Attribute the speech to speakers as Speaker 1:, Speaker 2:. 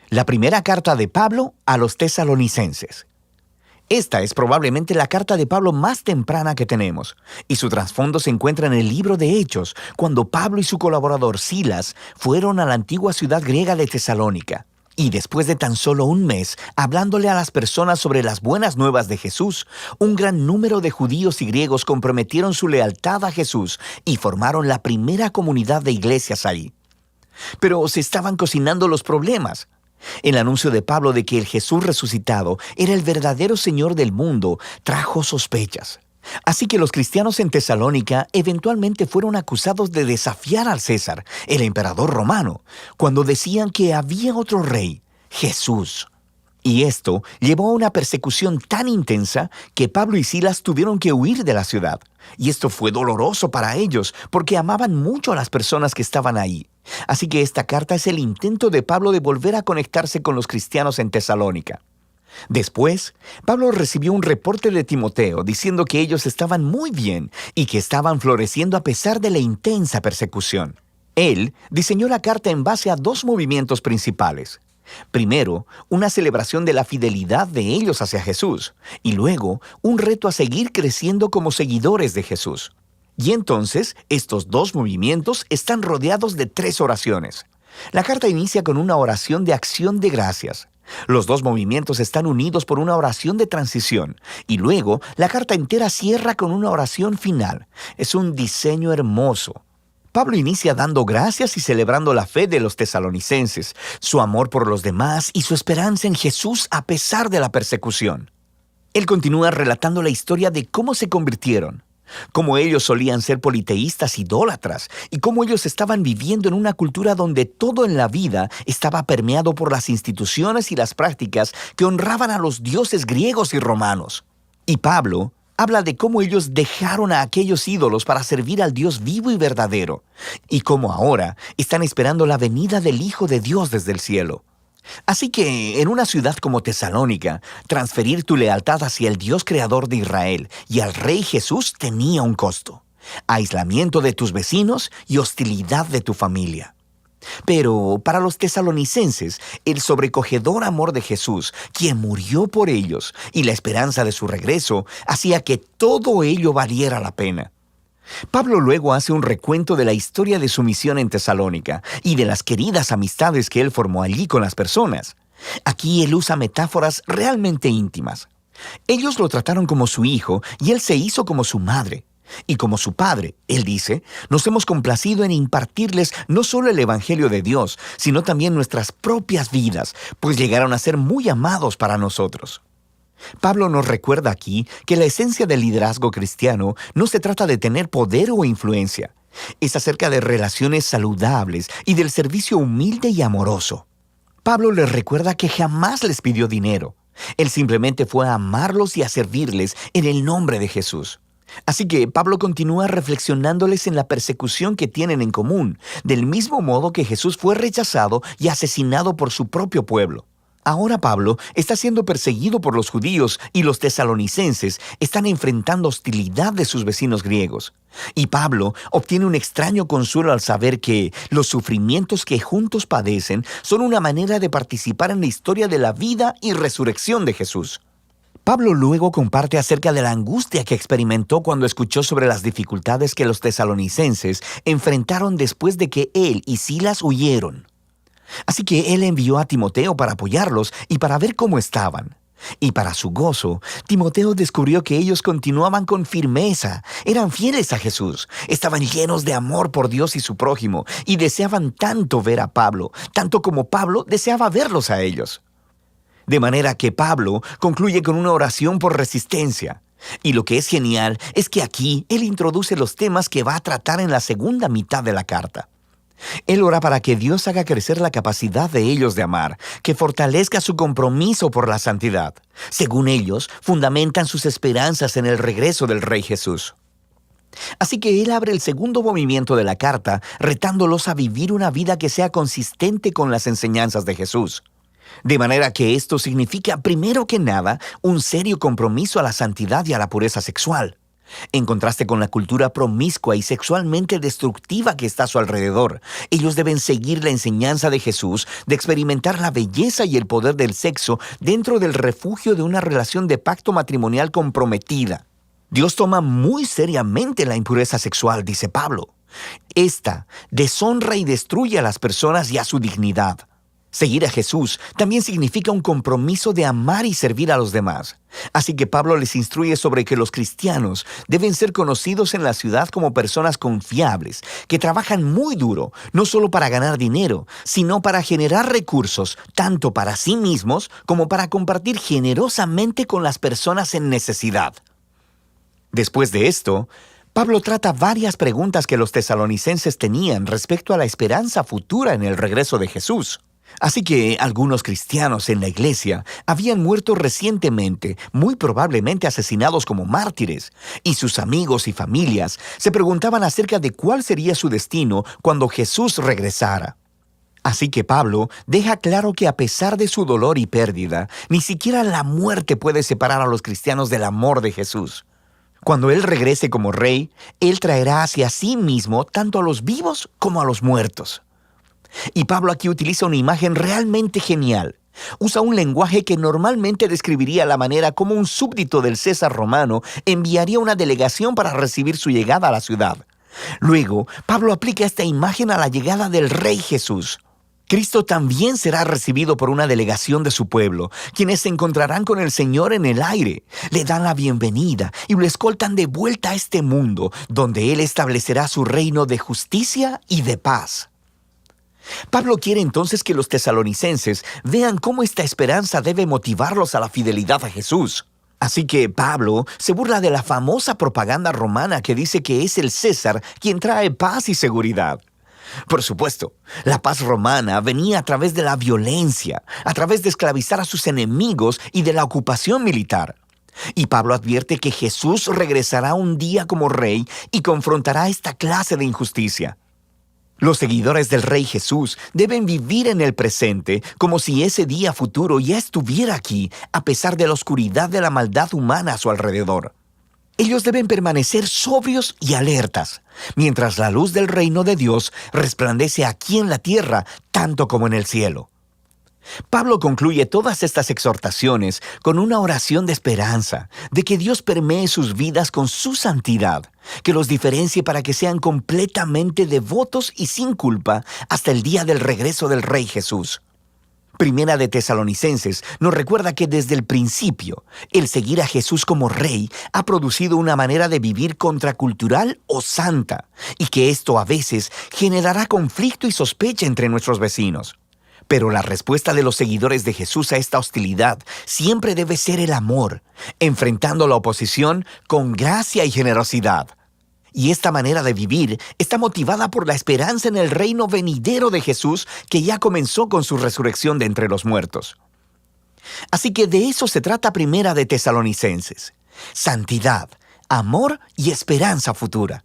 Speaker 1: La primera carta de Pablo a los tesalonicenses. Esta es probablemente la carta de Pablo más temprana que tenemos, y su trasfondo se encuentra en el libro de Hechos, cuando Pablo y su colaborador Silas fueron a la antigua ciudad griega de Tesalónica. Y después de tan solo un mes, hablándole a las personas sobre las buenas nuevas de Jesús, un gran número de judíos y griegos comprometieron su lealtad a Jesús y formaron la primera comunidad de iglesias ahí. Pero se estaban cocinando los problemas. El anuncio de Pablo de que el Jesús resucitado era el verdadero Señor del mundo trajo sospechas. Así que los cristianos en Tesalónica eventualmente fueron acusados de desafiar al César, el emperador romano, cuando decían que había otro rey, Jesús. Y esto llevó a una persecución tan intensa que Pablo y Silas tuvieron que huir de la ciudad. Y esto fue doloroso para ellos porque amaban mucho a las personas que estaban ahí. Así que esta carta es el intento de Pablo de volver a conectarse con los cristianos en Tesalónica. Después, Pablo recibió un reporte de Timoteo diciendo que ellos estaban muy bien y que estaban floreciendo a pesar de la intensa persecución. Él diseñó la carta en base a dos movimientos principales. Primero, una celebración de la fidelidad de ellos hacia Jesús, y luego, un reto a seguir creciendo como seguidores de Jesús. Y entonces, estos dos movimientos están rodeados de tres oraciones. La carta inicia con una oración de acción de gracias. Los dos movimientos están unidos por una oración de transición, y luego la carta entera cierra con una oración final. Es un diseño hermoso. Pablo inicia dando gracias y celebrando la fe de los tesalonicenses, su amor por los demás y su esperanza en Jesús a pesar de la persecución. Él continúa relatando la historia de cómo se convirtieron, cómo ellos solían ser politeístas idólatras y cómo ellos estaban viviendo en una cultura donde todo en la vida estaba permeado por las instituciones y las prácticas que honraban a los dioses griegos y romanos. Y Pablo habla de cómo ellos dejaron a aquellos ídolos para servir al Dios vivo y verdadero, y cómo ahora están esperando la venida del Hijo de Dios desde el cielo. Así que, en una ciudad como Tesalónica, transferir tu lealtad hacia el Dios creador de Israel y al Rey Jesús tenía un costo: aislamiento de tus vecinos y hostilidad de tu familia. Pero para los tesalonicenses, el sobrecogedor amor de Jesús, quien murió por ellos, y la esperanza de su regreso, hacía que todo ello valiera la pena. Pablo luego hace un recuento de la historia de su misión en Tesalónica y de las queridas amistades que él formó allí con las personas. Aquí él usa metáforas realmente íntimas. Ellos lo trataron como su hijo y él se hizo como su madre. Y como su padre, él dice, nos hemos complacido en impartirles no solo el Evangelio de Dios, sino también nuestras propias vidas, pues llegaron a ser muy amados para nosotros. Pablo nos recuerda aquí que la esencia del liderazgo cristiano no se trata de tener poder o influencia. Es acerca de relaciones saludables y del servicio humilde y amoroso. Pablo les recuerda que jamás les pidió dinero. Él simplemente fue a amarlos y a servirles en el nombre de Jesús. Así que Pablo continúa reflexionándoles en la persecución que tienen en común, del mismo modo que Jesús fue rechazado y asesinado por su propio pueblo. Ahora Pablo está siendo perseguido por los judíos y los tesalonicenses están enfrentando hostilidad de sus vecinos griegos. Y Pablo obtiene un extraño consuelo al saber que los sufrimientos que juntos padecen son una manera de participar en la historia de la vida y resurrección de Jesús. Pablo luego comparte acerca de la angustia que experimentó cuando escuchó sobre las dificultades que los tesalonicenses enfrentaron después de que él y Silas huyeron. Así que él envió a Timoteo para apoyarlos y para ver cómo estaban. Y para su gozo, Timoteo descubrió que ellos continuaban con firmeza, eran fieles a Jesús, estaban llenos de amor por Dios y su prójimo, y deseaban tanto ver a Pablo, tanto como Pablo deseaba verlos a ellos. De manera que Pablo concluye con una oración por resistencia. Y lo que es genial es que aquí él introduce los temas que va a tratar en la segunda mitad de la carta. Él ora para que Dios haga crecer la capacidad de ellos de amar, que fortalezca su compromiso por la santidad. Según ellos, fundamentan sus esperanzas en el regreso del Rey Jesús. Así que él abre el segundo movimiento de la carta, retándolos a vivir una vida que sea consistente con las enseñanzas de Jesús. De manera que esto significa, primero que nada, un serio compromiso a la santidad y a la pureza sexual. En contraste con la cultura promiscua y sexualmente destructiva que está a su alrededor, ellos deben seguir la enseñanza de Jesús de experimentar la belleza y el poder del sexo dentro del refugio de una relación de pacto matrimonial comprometida. Dios toma muy seriamente la impureza sexual, dice Pablo. Esta deshonra y destruye a las personas y a su dignidad. Seguir a Jesús también significa un compromiso de amar y servir a los demás. Así que Pablo les instruye sobre que los cristianos deben ser conocidos en la ciudad como personas confiables, que trabajan muy duro, no solo para ganar dinero, sino para generar recursos, tanto para sí mismos como para compartir generosamente con las personas en necesidad. Después de esto, Pablo trata varias preguntas que los tesalonicenses tenían respecto a la esperanza futura en el regreso de Jesús. Así que algunos cristianos en la iglesia habían muerto recientemente, muy probablemente asesinados como mártires, y sus amigos y familias se preguntaban acerca de cuál sería su destino cuando Jesús regresara. Así que Pablo deja claro que a pesar de su dolor y pérdida, ni siquiera la muerte puede separar a los cristianos del amor de Jesús. Cuando Él regrese como rey, Él traerá hacia sí mismo tanto a los vivos como a los muertos. Y Pablo aquí utiliza una imagen realmente genial. Usa un lenguaje que normalmente describiría la manera como un súbdito del César romano enviaría una delegación para recibir su llegada a la ciudad. Luego, Pablo aplica esta imagen a la llegada del Rey Jesús. Cristo también será recibido por una delegación de su pueblo, quienes se encontrarán con el Señor en el aire, le dan la bienvenida y lo escoltan de vuelta a este mundo, donde Él establecerá su reino de justicia y de paz. Pablo quiere entonces que los tesalonicenses vean cómo esta esperanza debe motivarlos a la fidelidad a Jesús. Así que Pablo se burla de la famosa propaganda romana que dice que es el César quien trae paz y seguridad. Por supuesto, la paz romana venía a través de la violencia, a través de esclavizar a sus enemigos y de la ocupación militar. Y Pablo advierte que Jesús regresará un día como rey y confrontará esta clase de injusticia. Los seguidores del Rey Jesús deben vivir en el presente como si ese día futuro ya estuviera aquí, a pesar de la oscuridad de la maldad humana a su alrededor. Ellos deben permanecer sobrios y alertas, mientras la luz del reino de Dios resplandece aquí en la tierra, tanto como en el cielo. Pablo concluye todas estas exhortaciones con una oración de esperanza, de que Dios permee sus vidas con su santidad, que los diferencie para que sean completamente devotos y sin culpa hasta el día del regreso del Rey Jesús. Primera de Tesalonicenses nos recuerda que desde el principio, el seguir a Jesús como Rey ha producido una manera de vivir contracultural o santa, y que esto a veces generará conflicto y sospecha entre nuestros vecinos. Pero la respuesta de los seguidores de Jesús a esta hostilidad siempre debe ser el amor, enfrentando la oposición con gracia y generosidad. Y esta manera de vivir está motivada por la esperanza en el reino venidero de Jesús que ya comenzó con su resurrección de entre los muertos. Así que de eso se trata Primera de Tesalonicenses: santidad, amor y esperanza futura.